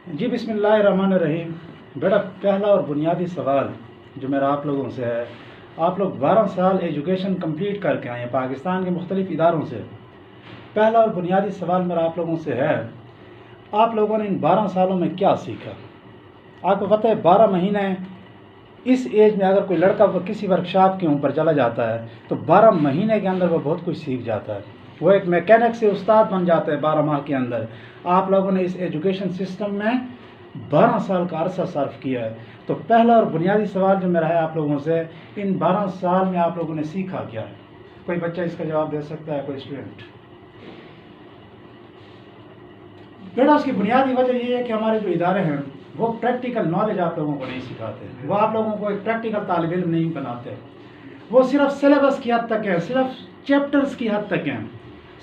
جی بسم اللہ الرحمن الرحیم۔ بیٹا پہلا اور بنیادی سوال جو میرا آپ لوگوں سے ہے، آپ لوگ 12 سال ایجوکیشن کمپلیٹ کر کے آئے ہیں پاکستان کے مختلف اداروں سے۔ پہلا اور بنیادی سوال میرا آپ لوگوں سے ہے، آپ لوگوں نے ان 12 سالوں میں کیا سیکھا؟ آپ کو پتہ ہے 12 مہینے اس ایج میں اگر کوئی لڑکا کسی ورکشاپ کے اوپر چلا جاتا ہے تو 12 مہینے کے اندر وہ بہت کچھ سیکھ جاتا ہے، وہ ایک میکینک سے استاد بن جاتا ہے 12 ماہ کے اندر۔ آپ لوگوں نے اس ایجوکیشن سسٹم میں 12 سال کا عرصہ صرف کیا ہے، تو پہلا اور بنیادی سوال جو میرا ہے آپ لوگوں سے، ان 12 سال میں آپ لوگوں نے سیکھا کیا ہے؟ کوئی بچہ اس کا جواب دے سکتا ہے؟ کوئی اسٹوڈنٹ؟ بیٹا اس کی بنیادی وجہ یہ ہے کہ ہمارے جو ادارے ہیں وہ پریکٹیکل نالج آپ لوگوں کو نہیں سکھاتے، وہ آپ لوگوں کو ایک پریکٹیکل طالب علم نہیں بناتے، وہ صرف سلیبس کی حد تک ہے، صرف چیپٹرز کی حد تک ہیں،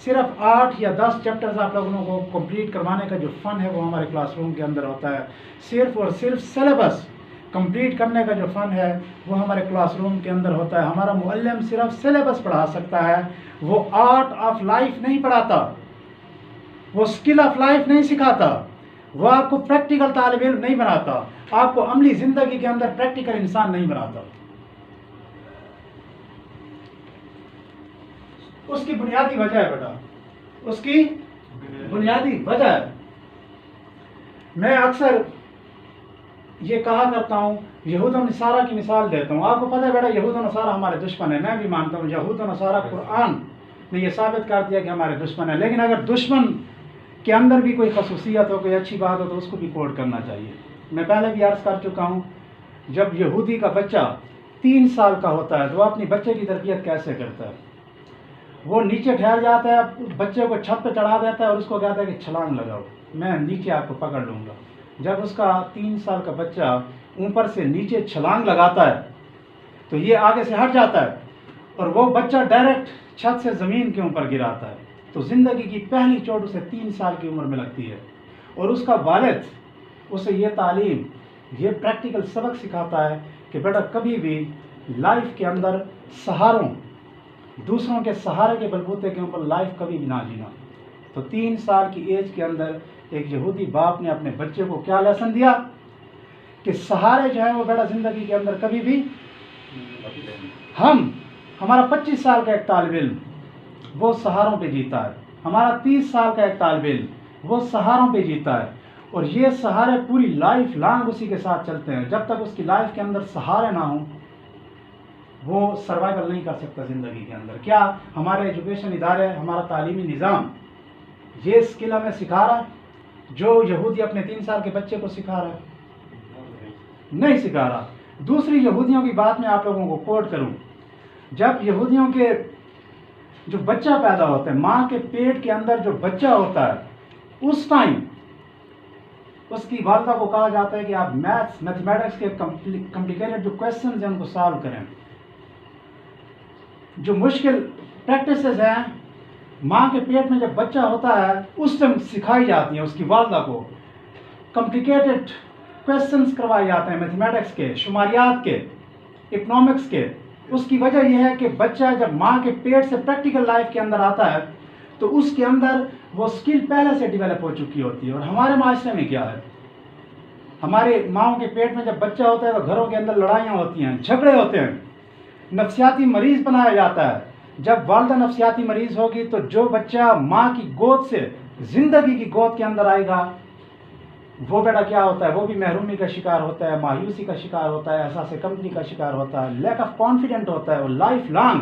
صرف 8 یا 10 چیپٹرز آپ لوگوں کو کمپلیٹ کروانے کا جو فن ہے وہ ہمارے کلاس روم کے اندر ہوتا ہے، صرف اور صرف سلیبس کمپلیٹ کرنے کا جو فن ہے وہ ہمارے کلاس روم کے اندر ہوتا ہے۔ ہمارا معلم صرف سلیبس پڑھا سکتا ہے، وہ آرٹ آف لائف نہیں پڑھاتا، وہ اسکل آف لائف نہیں سکھاتا، وہ آپ کو پریکٹیکل طالب علم نہیں بناتا، آپ کو عملی زندگی کے اندر پریکٹیکل انسان نہیں بناتا۔ اس کی بنیادی وجہ ہے بیٹا، اس کی بنیادی وجہ ہے، میں اکثر یہ کہا کرتا ہوں، یہود و نصارہ کی مثال دیتا ہوں۔ آپ کو پتہ ہے بیٹا یہود و نصارہ ہمارے دشمن ہیں، میں بھی مانتا ہوں یہود و نصارہ قرآن نے یہ ثابت کر دیا کہ ہمارے دشمن ہیں، لیکن اگر دشمن کے اندر بھی کوئی خصوصیت ہو، کوئی اچھی بات ہو تو اس کو بھی کوڈ کرنا چاہیے۔ میں پہلے بھی عرض کر چکا ہوں، جب یہودی کا بچہ 3 سال کا ہوتا ہے تو وہ اپنی بچے کی تربیت کیسے کرتا ہے؟ وہ نیچے ٹھہر جاتا ہے، بچے کو چھت پہ چڑھا دیتا ہے اور اس کو کہتا ہے کہ چھلانگ لگاؤ، میں نیچے آپ کو پکڑ لوں گا۔ جب اس کا 3 سال کا بچہ اوپر سے نیچے چھلانگ لگاتا ہے تو یہ آگے سے ہٹ جاتا ہے اور وہ بچہ ڈائریکٹ چھت سے زمین کے اوپر گراتا ہے، تو زندگی کی پہلی چوٹ اسے 3 سال کی عمر میں لگتی ہے، اور اس کا والد اسے یہ تعلیم، یہ پریکٹیکل سبق سکھاتا ہے کہ بیٹا کبھی بھی لائف کے اندر سہاروں، دوسروں کے سہارے کے بلبوتے کے اوپر لائف کبھی بھی نہ جینا۔ تو 3 سال کی ایج کے اندر ایک یہودی باپ نے اپنے بچے کو کیا لیسن دیا کہ سہارے جو ہیں وہ بیٹا زندگی کے اندر کبھی بھی، ہمارا 25 سال کا ایک طالب علم وہ سہاروں پہ جیتا ہے، ہمارا 30 سال کا ایک طالب علم وہ سہاروں پہ جیتا ہے، اور یہ سہارے پوری لائف لانگ اسی کے ساتھ چلتے ہیں۔ جب تک اس کی لائف کے اندر سہارے نہ ہوں وہ سروائیول نہیں کر سکتا زندگی کے اندر۔ کیا ہمارے ایجوکیشن ادارے، ہمارا تعلیمی نظام یہ اسکل ہمیں سکھا رہا ہے جو یہودی اپنے 3 سال کے بچے کو سکھا رہا ہے؟ نہیں سکھا رہا۔ دوسری یہودیوں کی بات میں آپ لوگوں کو کوٹ کروں، جب یہودیوں کے جو بچہ پیدا ہوتا ہے، ماں کے پیٹ کے اندر جو بچہ ہوتا ہے، اس ٹائم اس کی والدہ کو کہا جاتا ہے کہ آپ میتھمیٹکس کے کمپلیکیٹڈ جو کویسچنز ہیں ان کو سالو کریں۔ جو مشکل پریکٹسز ہیں ماں کے پیٹ میں جب بچہ ہوتا ہے اس ٹائم سکھائی جاتی ہیں، اس کی والدہ کو کمپلیکیٹڈ کویسچنز کروائے جاتے ہیں، میتھمیٹکس کے، شماریات کے، اکنامکس کے۔ اس کی وجہ یہ ہے کہ بچہ جب ماں کے پیٹ سے پریکٹیکل لائف کے اندر آتا ہے تو اس کے اندر وہ اسکل پہلے سے ڈیولپ ہو چکی ہوتی ہے۔ اور ہمارے معاشرے میں کیا ہے، ہمارے ماؤں کے پیٹ میں جب بچہ ہوتا ہے تو گھروں کے اندر لڑائیاں ہوتی ہیں، جھگڑے ہوتے ہیں، نفسیاتی مریض بنایا جاتا ہے۔ جب والدہ نفسیاتی مریض ہوگی تو جو بچہ ماں کی گود سے زندگی کی گود کے اندر آئے گا وہ بیٹا کیا ہوتا ہے، وہ بھی محرومی کا شکار ہوتا ہے، مایوسی کا شکار ہوتا ہے، احساس کمتری کا شکار ہوتا ہے، لیک آف کانفیڈنٹ ہوتا ہے، اور لائف لانگ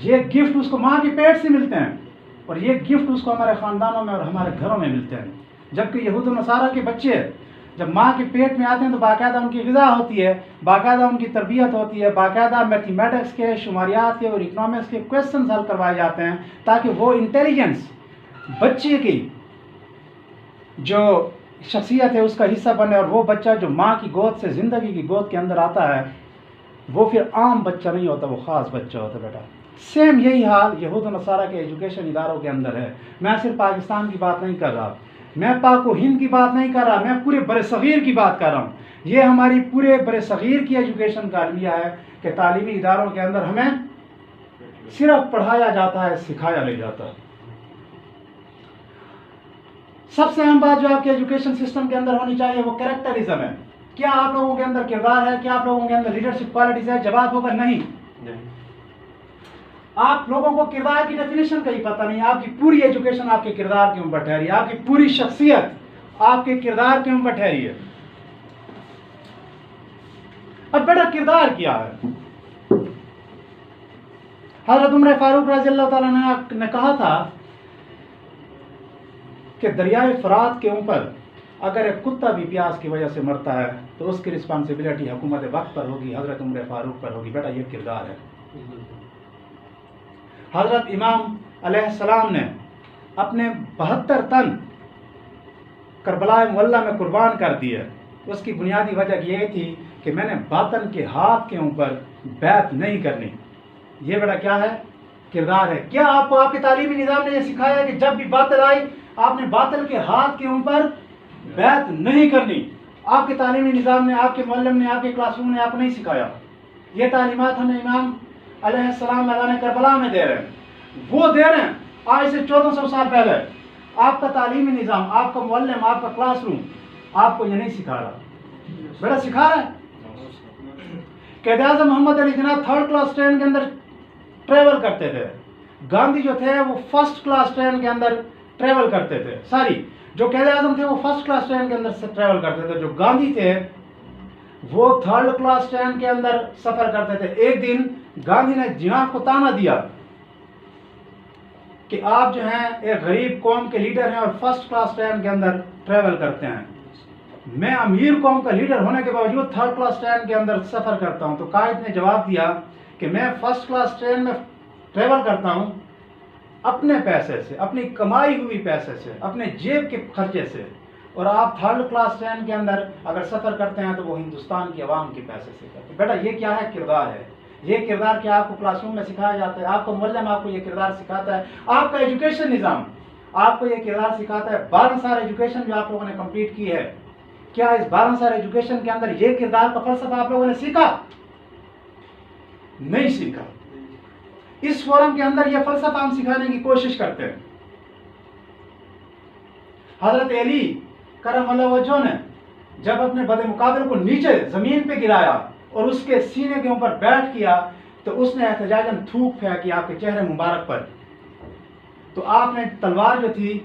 یہ گفٹ اس کو ماں کے پیٹ سے ملتے ہیں، اور یہ گفٹ اس کو ہمارے خاندانوں میں اور ہمارے گھروں میں ملتے ہیں۔ جبکہ یہود و نصارہ کے بچے جب ماں کے پیٹ میں آتے ہیں تو باقاعدہ ان کی غذا ہوتی ہے، باقاعدہ ان کی تربیت ہوتی ہے، باقاعدہ میتھمیٹکس کے، شماریات کے اور اکنامکس کے کویسچنز حل کروائے جاتے ہیں تاکہ وہ انٹیلیجنس بچے کی جو شخصیت ہے اس کا حصہ بنے، اور وہ بچہ جو ماں کی گود سے زندگی کی گود کے اندر آتا ہے وہ پھر عام بچہ نہیں ہوتا، وہ خاص بچہ ہوتا ہے بیٹا۔ سیم یہی حال یہود و نصارہ کے ایجوکیشن اداروں کے اندر ہے۔ میں صرف پاکستان کی بات نہیں کر رہا، میں پاک و ہند کی بات نہیں کر رہا، میں پورے بر صغیر کی بات کر رہا ہوں۔ یہ ہماری پورے بر صغیر کی ایجوکیشن کا المیہ ہے کہ تعلیمی اداروں کے اندر ہمیں صرف پڑھایا جاتا ہے، سکھایا نہیں جاتا۔ سب سے اہم بات جو آپ کے ایجوکیشن سسٹم کے اندر ہونی چاہیے وہ کریکٹرزم ہے. کیا آپ لوگوں کے اندر کردار ہے؟ کیا آپ لوگوں کے اندر لیڈرشپ کوالٹیز ہے؟ جواب ہوگا نہیں. آپ لوگوں کو کردار کی ڈیفینیشن کا ہی پتہ نہیں. آپ کی پوری ایجوکیشن آپ کے کردار کے اوپر ٹھہری ہے. آپ کی پوری شخصیت آپ کے کردار کے اوپر ٹھہری ہے. اب بیٹا کردار کیا ہے؟ حضرت عمر فاروق رضی اللہ تعالیٰ نے کہا تھا کہ دریائے فرات کے اوپر اگر ایک کتا بھی پیاس کی وجہ سے مرتا ہے تو اس کی رسپانسبلٹی حکومت وقت پر ہوگی، حضرت عمر فاروق پر ہوگی. بیٹا یہ کردار ہے. حضرت امام علیہ السلام نے اپنے 72 تن کربلا معلیٰ میں قربان کر دیے. اس کی بنیادی وجہ یہ تھی کہ میں نے باطن کے ہاتھ کے اوپر بیعت نہیں کرنی. یہ بیٹا کیا ہے؟ کردار ہے. کیا آپ کو آپ کے تعلیمی نظام نے یہ سکھایا کہ جب بھی باطل آئی آپ نے باطل کے ہاتھ کے اوپر بیعت نہیں کرنی؟ آپ کے تعلیمی نظام نے، آپ کے معلم نے، آپ کے کلاس روم نے آپ کو نہیں سکھایا. یہ تعلیمات ہمیں امام علیہ السلام میدان کربلا میں دے رہے ہیں. وہ دے رہے ہیں آج سے 1400 سال پہلے. آپ کا تعلیمی نظام، آپ کا معلم، آپ کا کلاس روم آپ کو یہ نہیں سکھا رہا. بیٹا سکھا رہا ہے. قائد اعظم محمد Ali Jinnah 3rd class train کے اندر ٹریول کرتے تھے. گاندھی جو تھے وہ 1st کلاس ٹرین کے اندر ٹریول کرتے تھے. جو قائد اعظم تھے وہ 1st کلاس ٹرین کے اندر ٹریول کرتے تھے. جو گاندھی تھے وہ 3rd کلاس ٹرین کے اندر سفر کرتے تھے. ایک دن گاندھی نے جناح کو تانا دیا کہ آپ جو ہیں ایک غریب قوم کے لیڈر ہیں اور 1st کلاس ٹرین کے اندر ٹریول کرتے ہیں. میں امیر قوم کا لیڈر ہونے کے باوجود 3rd کلاس ٹرین کے اندر سفر کرتا ہوں. تو قائد نے جواب دیا کہ میں 1st کلاس ٹرین میں ٹریول کرتا ہوں اپنے پیسے سے، اپنی کمائی ہوئی پیسے سے، اپنے جیب کے خرچے سے، اور آپ 3rd کلاس ٹرین کے اندر اگر سفر کرتے ہیں تو وہ ہندوستان کی عوام کے پیسے سے کرتے ہیں. بیٹا یہ کیا ہے؟ کردار ہے. یہ کردار کیا آپ کو کلاس روم میں سکھایا جاتا ہے؟ آپ کو معلم آپ کو یہ کردار سکھاتا ہے؟ آپ کا ایجوکیشن نظام آپ کو یہ کردار سکھاتا ہے؟ 12 سال ایجوکیشن جو آپ لوگوں نے کمپلیٹ کی ہے، کیا اس 12 سال ایجوکیشن کے اندر یہ کردار کا فلسفہ آپ لوگوں نے سیکھا؟ نہیں سیکھا. اس فورم کے اندر یہ فلسفہ ہم سکھانے کی کوشش کرتے ہیں. حضرت علی کرم اللہ وجہہ نے جب اپنے بد مقابل کو نیچے زمین پہ گرایا اور اس کے سینے کے اوپر بیٹھ کیا تو اس نے احتجاجاً تھوک پھینکی آپ کے چہرے مبارک پر. تو آپ نے تلوار جو تھی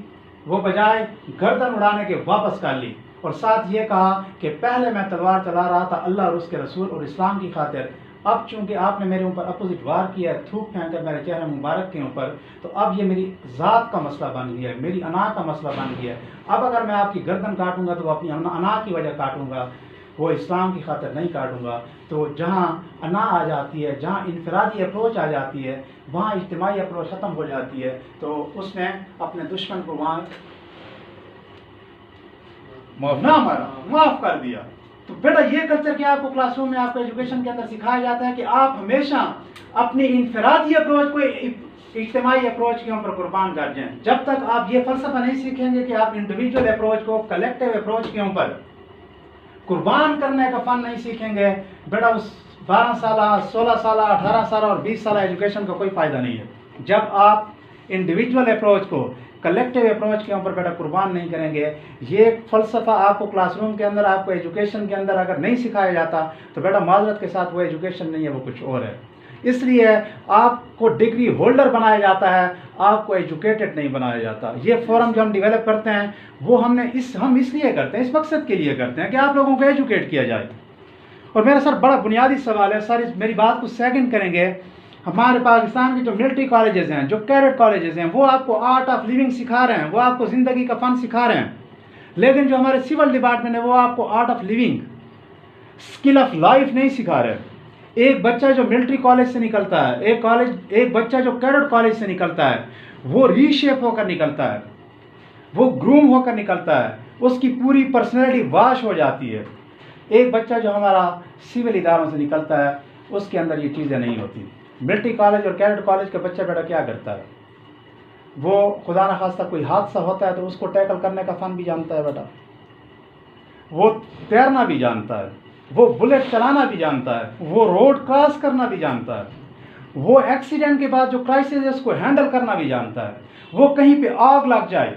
وہ بجائے گردن اڑانے کے واپس کر لی اور ساتھ یہ کہا کہ پہلے میں تلوار چلا رہا تھا اللہ اور اس کے رسول اور اسلام کی خاطر، اب چونکہ آپ نے میرے اوپر اپوزٹ وار کیا ہے تھوک پھینک کر میرے چہرے مبارک کے اوپر، تو اب یہ میری ذات کا مسئلہ بن گیا ہے، میری انا کا مسئلہ بن گیا ہے. اب اگر میں آپ کی گردن کاٹوں گا تو وہ اپنی انا کی وجہ کاٹوں گا، وہ اسلام کی خاطر نہیں کاٹوں گا. تو جہاں انا آ جاتی ہے، جہاں انفرادی اپروچ آ جاتی ہے، وہاں اجتماعی اپروچ ختم ہو جاتی ہے. تو اس نے اپنے دشمن کو وہاں نہ مارا، معاف کر دیا. تو بیٹا یہ کلچر کیا آپ کو کلاس روم میں آپ کو ایجوکیشن کے اندر سکھایا جاتا ہے کہ آپ ہمیشہ اپنی انفرادی اپروچ کو اجتماعی اپروچ کے اوپر قربان کر جائیں. جب تک آپ یہ فلسفہ نہیں سیکھیں گے کہ آپ انڈیویجول اپروچ کو کلیکٹیو اپروچ کے اوپر قربان کرنے کا فن نہیں سیکھیں گے، بیٹا اس 12 سالہ 16 سالہ 18 سالہ اور 20 سالہ ایجوکیشن کا کوئی فائدہ نہیں ہے. جب آپ انڈیویجول اپروچ کو کلیکٹیو اپروچ کے اوپر بیٹا قربان نہیں کریں گے. یہ فلسفہ آپ کو کلاس روم کے اندر آپ کو ایجوکیشن کے اندر اگر نہیں سکھایا جاتا تو بیٹا معذرت کے ساتھ وہ ایجوکیشن نہیں ہے، وہ کچھ اور ہے. اس لیے آپ کو ڈگری ہولڈر بنایا جاتا ہے، آپ کو ایجوکیٹڈ نہیں بنایا جاتا. یہ فورم جو ہم ڈیولپ کرتے ہیں وہ ہم اس لیے کرتے ہیں، اس مقصد کے لیے کرتے ہیں کہ آپ لوگوں کو ایجوکیٹ کیا جائے. اور میرا سر بڑا بنیادی سوال ہے سر، میری بات کو سیکنڈ کریں گے. ہمارے پاکستان کے جو ملٹری کالجز ہیں، جو کیڈٹ کالجز ہیں، وہ آپ کو آرٹ آف لیونگ سکھا رہے ہیں، وہ آپ کو زندگی کا فن سکھا رہے ہیں. لیکن جو ہمارے سول ڈپارٹمنٹ ہے وہ آپ کو art of living, skill of life نہیں سکھا رہے. ایک بچہ جو ملٹری کالج سے نکلتا ہے، ایک بچہ جو کیڈٹ کالج سے نکلتا ہے، وہ ری شیپ ہو کر نکلتا ہے، وہ گروم ہو کر نکلتا ہے، اس کی پوری پرسنالٹی واش ہو جاتی ہے. ایک بچہ جو ہمارا سول اداروں سے نکلتا ہے اس کے اندر یہ چیزیں نہیں ہوتی. ملٹری کالج اور کیڈٹ کالج کا بچہ بیٹا کیا کرتا ہے؟ وہ خدا نخواستہ کوئی حادثہ ہوتا ہے تو اس کو ٹیکل کرنے کا فن بھی جانتا ہے بیٹا، وہ تیرنا بھی جانتا ہے، وہ بلیٹ چلانا بھی جانتا ہے، وہ روڈ کراس کرنا بھی جانتا ہے، وہ ایکسیڈنٹ کے بعد جو کرائسس ہے اس کو ہینڈل کرنا بھی جانتا ہے. وہ کہیں پہ آگ لگ جائے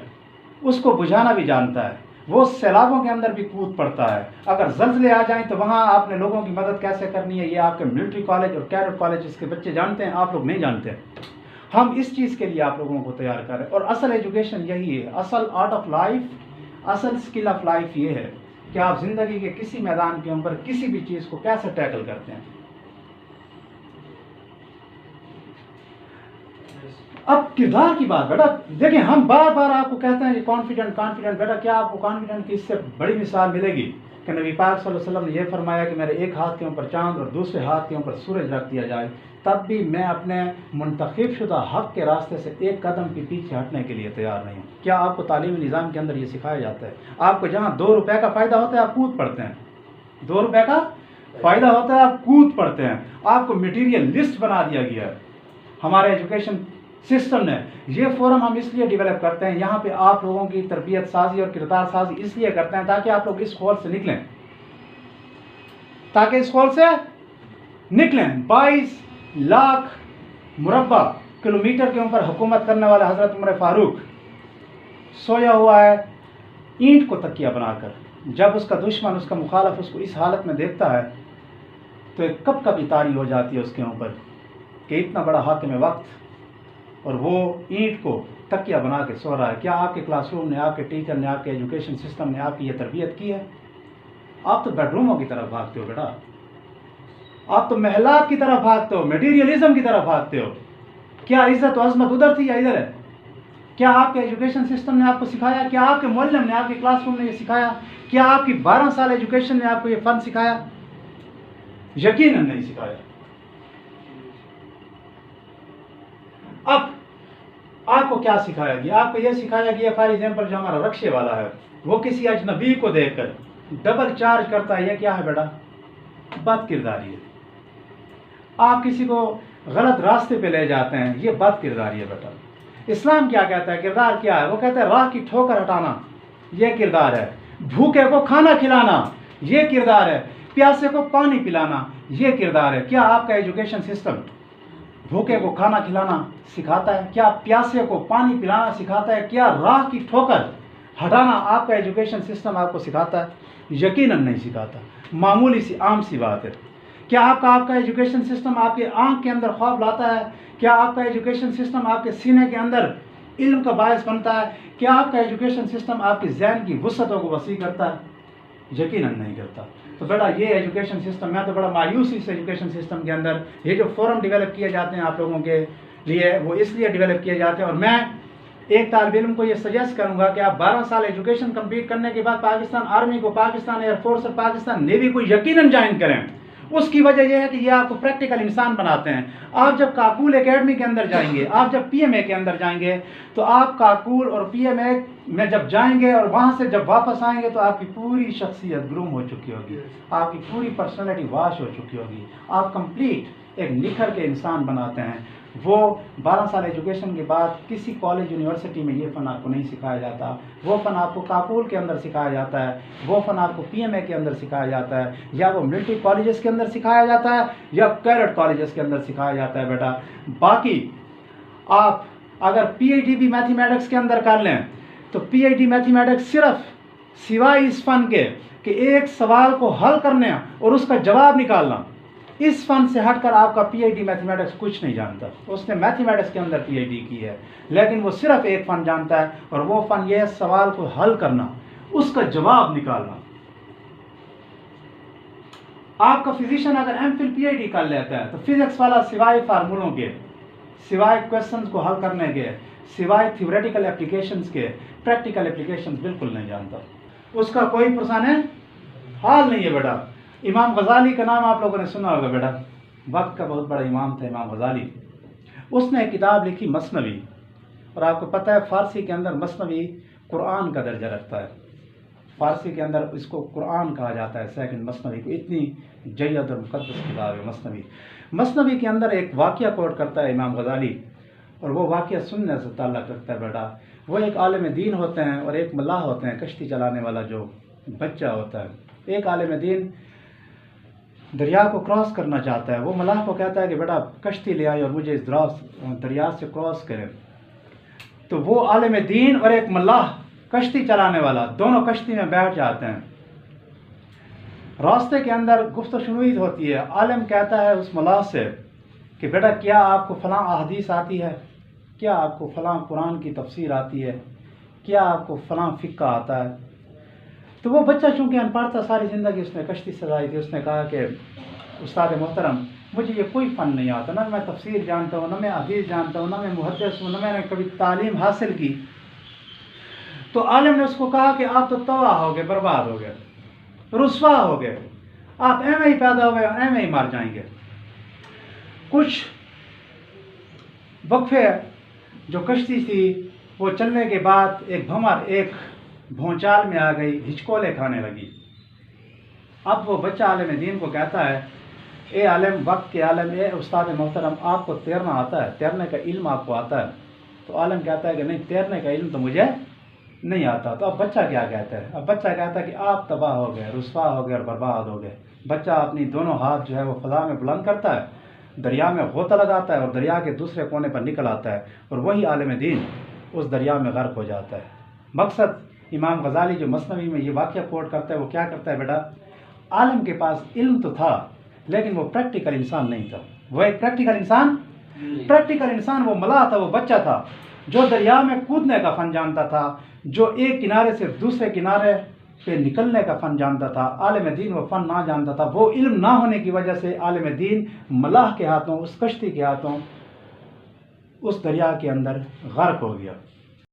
اس کو بجھانا بھی جانتا ہے، وہ سیلابوں کے اندر بھی کود پڑتا ہے، اگر زلزلے آ جائیں تو وہاں آپ نے لوگوں کی مدد کیسے کرنی ہے، یہ آپ کے ملٹری کالج اور کیڈٹ کالج کے بچے جانتے ہیں، آپ لوگ نہیں جانتے۔ ہم اس چیز کے لیے آپ لوگوں کو تیار کریں، اور اصل ایجوکیشن یہی ہے، اصل آرٹ آف لائف، اصل اسکل آف لائف یہ ہے کہ آپ زندگی کے کسی میدان کے اوپر کسی بھی چیز کو کیسے ٹیکل کرتے ہیں۔ اب کردار کی بات بیٹا دیکھیں، ہم بار بار آپ کو کہتے ہیں کہ کانفیڈنٹ بیٹا، کیا آپ کو کانفیڈنٹ کی اس سے بڑی مثال ملے گی کہ نبی پاک صلی اللہ علیہ وسلم نے یہ فرمایا کہ میرے ایک ہاتھ کے اوپر چاند اور دوسرے ہاتھ کے اوپر سورج رکھ دیا جائے، تب بھی میں اپنے منتخب شدہ حق کے راستے سے ایک قدم کے پیچھے ہٹنے کے لیے تیار نہیں ہوں۔ کیا آپ کو تعلیمی نظام کے اندر یہ سکھایا جاتا ہے؟ آپ کو جہاں 2 روپے کا فائدہ ہوتا ہے آپ کود پڑتے ہیں، 2 روپے کا فائدہ ہوتا ہے آپ کود پڑتے ہیں، آپ کو مٹیریل لسٹ بنا دیا گیا ہے ہمارے ایجوکیشن سسٹم نے۔ یہ فورم ہم اس لیے ڈیولپ کرتے ہیں، یہاں پہ آپ لوگوں کی تربیت سازی اور کردار سازی اس لیے کرتے ہیں تاکہ آپ لوگ اس خول سے نکلیں، تاکہ اس خول سے نکلیں۔ 22 لاکھ مربع کلومیٹر کے اوپر حکومت کرنے والے حضرت عمر فاروق سویا ہوا ہے اینٹ کو تکیہ بنا کر، جب اس کا دشمن، اس کا مخالف اس کو اس حالت میں دیکھتا ہے تو ایک کب کبھی طاری ہو جاتی ہے اس کے اوپر کہ اتنا بڑا حاکم وقت اور وہ اینٹ کو تکیہ بنا کے سو رہا ہے۔ کیا آپ کے کلاس روم نے، آپ کے ٹیچر نے، آپ کے ایجوکیشن سسٹم نے آپ کی یہ تربیت کی ہے؟ آپ تو بیڈ روموں کی طرف بھاگتے ہو بیٹا، آپ تو محلات کی طرف بھاگتے ہو، میٹیریلزم کی طرف بھاگتے ہو۔ کیا عزت و عظمت ادھر تھی یا ادھر ہے؟ کیا آپ کے ایجوکیشن سسٹم نے آپ کو سکھایا؟ کیا آپ کے معلم نے، آپ کے کلاس روم نے یہ سکھایا؟ کیا آپ کی 12 سال ایجوکیشن نے آپ کو یہ فن سکھایا؟ یقیناً نہیں سکھایا۔ اب آپ کو کیا سکھایا گیا؟ آپ کو یہ سکھایا گیا فار ایگزامپل جو ہمارا رکشے والا ہے وہ کسی اجنبی کو دیکھ کر ڈبل چارج کرتا ہے، یہ کیا ہے بیٹا؟ بد کرداری ہے۔ آپ کسی کو غلط راستے پہ لے جاتے ہیں، یہ بد کرداری ہے بیٹا۔ اسلام کیا کہتا ہے؟ کردار کیا ہے؟ وہ کہتا ہے راہ کی ٹھوکر ہٹانا، یہ کردار ہے۔ بھوکے کو کھانا کھلانا، یہ کردار ہے۔ پیاسے کو پانی پلانا، یہ کردار ہے۔ کیا آپ کا ایجوکیشن سسٹم بھوکے کو کھانا کھلانا سکھاتا ہے؟ کیا پیاسے کو پانی پلانا سکھاتا ہے؟ کیا راہ کی ٹھوکر ہٹانا آپ کا ایجوکیشن سسٹم آپ کو سکھاتا ہے؟ یقیناً نہیں سکھاتا۔ معمولی سی عام سی بات ہے۔ کیا آپ کا ایجوکیشن سسٹم آپ کے آنکھ کے اندر خواب لاتا ہے؟ کیا آپ کا ایجوکیشن سسٹم آپ کے سینے کے اندر علم کا باعث بنتا ہے؟ کیا آپ کا ایجوکیشن سسٹم آپ کے ذہن کی وسعتوں کو وسیع کرتا ہے؟ یقیناً نہیں کرتا۔ تو بیٹا یہ ایجوکیشن سسٹم، میں تو بڑا مایوس اس ایجوکیشن سسٹم کے اندر، یہ جو فورم ڈیولپ کیے جاتے ہیں آپ لوگوں کے لیے وہ اس لیے ڈیولپ کیے جاتے ہیں، اور میں ایک طالب علم کو یہ سجیسٹ کروں گا کہ آپ 12 سال ایجوکیشن کمپلیٹ کرنے کے بعد پاکستان آرمی کو، پاکستان ایئر فورس اور پاکستان نیوی کو یقیناً جوائن کریں۔ اس کی وجہ یہ ہے کہ یہ آپ کو پریکٹیکل انسان بناتے ہیں۔ آپ جب کاکول اکیڈمی کے اندر جائیں گے، آپ جب پی ایم اے کے اندر جائیں گے تو آپ کاکول اور پی ایم اے میں جب جائیں گے اور وہاں سے جب واپس آئیں گے تو آپ کی پوری شخصیت گروم ہو چکی ہوگی، آپ کی پوری پرسنالٹی واش ہو چکی ہوگی، آپ کمپلیٹ ایک نکھر کے انسان بناتے ہیں۔ وہ 12 سال ایجوکیشن کے بعد کسی کالج یونیورسٹی میں یہ فن آپ کو نہیں سکھایا جاتا، وہ فن آپ کو کاکول کے اندر سکھایا جاتا ہے، وہ فن آپ کو پی ایم اے کے اندر سکھایا جاتا ہے، یا وہ ملٹری کالجز کے اندر سکھایا جاتا ہے یا کیڈٹ کالجز کے اندر سکھایا جاتا ہے بیٹا۔ باقی آپ اگر پی ایچ ڈی بھی میتھمیٹکس کے اندر کر لیں تو پی ایچ ڈی میتھمیٹکس صرف سوائے اس فن کے کہ ایک سوال کو حل کرنا اور اس کا جواب نکالنا، اس فن سے ہٹ کر آپ کا پی ایچ ڈی میتھمیٹکس کچھ نہیں جانتا۔ اس نے میتھمیٹکس کے اندر پی ایچ ڈی کی ہے لیکن وہ صرف ایک فن جانتا ہے، اور وہ فن یہ ہے سوال کو حل کرنا، اس کا جواب نکالنا۔ آپ کا فزیشین اگر M Phil P H D کر لیتا ہے تو فزکس والا سوائے فارمولوں کے، سوائے کوشچنز کو حل کرنے کے، سوائے تھیوریٹیکل اپلیکیشنز کے، پریکٹیکل اپلیکیشنز بالکل نہیں جانتا۔ اس کا کوئی پرسانہ حال نہیں ہے بیٹا۔ امام غزالی کا نام آپ لوگوں نے سنا ہوگا بیٹا، وقت کا بہت بڑا امام تھا امام غزالی۔ اس نے ایک کتاب لکھی مثنوی، اور آپ کو پتہ ہے فارسی کے اندر مثنوی قرآن کا درجہ رکھتا ہے، فارسی کے اندر اس کو قرآن کہا جاتا ہے سیکنڈ مثنوی کو، اتنی جید اور مقدس کتاب ہے مثنوی۔ مثنوی کے اندر ایک واقعہ کوٹ کرتا ہے امام غزالی، اور وہ واقعہ سننے سے تعلق رکھتا ہے بیٹا۔ وہ ایک عالم دین ہوتے ہیں اور ایک ملاح ہوتے ہیں، کشتی چلانے والا جو بچہ ہوتا ہے۔ ایک عالم دین دریا کو کراس کرنا چاہتا ہے، وہ ملاح کو کہتا ہے کہ بیٹا کشتی لے آئے اور مجھے اس دریا سے کراس کریں۔ تو وہ عالم دین اور ایک ملاح کشتی چلانے والا، دونوں کشتی میں بیٹھ جاتے ہیں. راستے کے اندر گفت و شنید ہوتی ہے. عالم کہتا ہے اس ملاح سے کہ بیٹا کیا آپ کو فلاں احادیث آتی ہے؟ کیا آپ کو فلاں قرآن کی تفسیر آتی ہے؟ کیا آپ کو فلاں فقہ آتا ہے؟ تو وہ بچہ چونکہ ان پڑھ تھا، ساری زندگی اس نے کشتی چلائی تھی، اس نے کہا کہ استاد محترم مجھے یہ کوئی فن نہیں آتا، نہ میں تفسیر جانتا ہوں، نہ میں حدیث جانتا ہوں، نہ میں محدث ہوں، نہ میں نے کبھی تعلیم حاصل کی. تو عالم نے اس کو کہا کہ آپ تو تباہ ہو گئے، برباد ہو گئے، رسوا ہو گئے، آپ ایم ہی پیدا ہوئے اور ایم ہی مر جائیں گے. کچھ وقفے جو کشتی تھی وہ چلنے کے بعد ایک بھنور ایک بھونچال میں آ گئی، ہچکولے کھانے لگی. اب وہ بچہ عالم دین کو کہتا ہے اے عالم، وقت کے عالم، اے استاد محترم، آپ کو تیرنا آتا ہے؟ تیرنے کا علم آپ کو آتا ہے؟ تو عالم کہتا ہے کہ نہیں، تیرنے کا علم تو مجھے نہیں آتا. تو اب بچہ کیا کہتا ہے؟ اب بچہ کہتا ہے کہ آپ تباہ ہو گئے، رسوا ہو گئے اور برباد ہو گئے. بچہ اپنی دونوں ہاتھ جو ہے وہ فضا میں بلند کرتا ہے، دریا میں غوطہ لگاتا ہے اور دریا کے دوسرے کونے پر نکل آتا ہے، اور وہی عالم دین اس دریا میں غرق ہو جاتا ہے. مقصد امام غزالی جو مثنوی میں یہ واقعہ کوٹ کرتا ہے، وہ کیا کرتا ہے بیٹا، عالم کے پاس علم تو تھا لیکن وہ پریکٹیکل انسان نہیں تھا. وہ ایک پریکٹیکل انسان وہ ملاح تھا، وہ بچہ تھا جو دریا میں کودنے کا فن جانتا تھا، جو ایک کنارے سے دوسرے کنارے پہ نکلنے کا فن جانتا تھا. عالم دین وہ فن نہ جانتا تھا. وہ علم نہ ہونے کی وجہ سے عالم دین ملاح کے ہاتھوں، اس کشتی کے ہاتھوں اس دریا کے اندر غرق ہو گیا.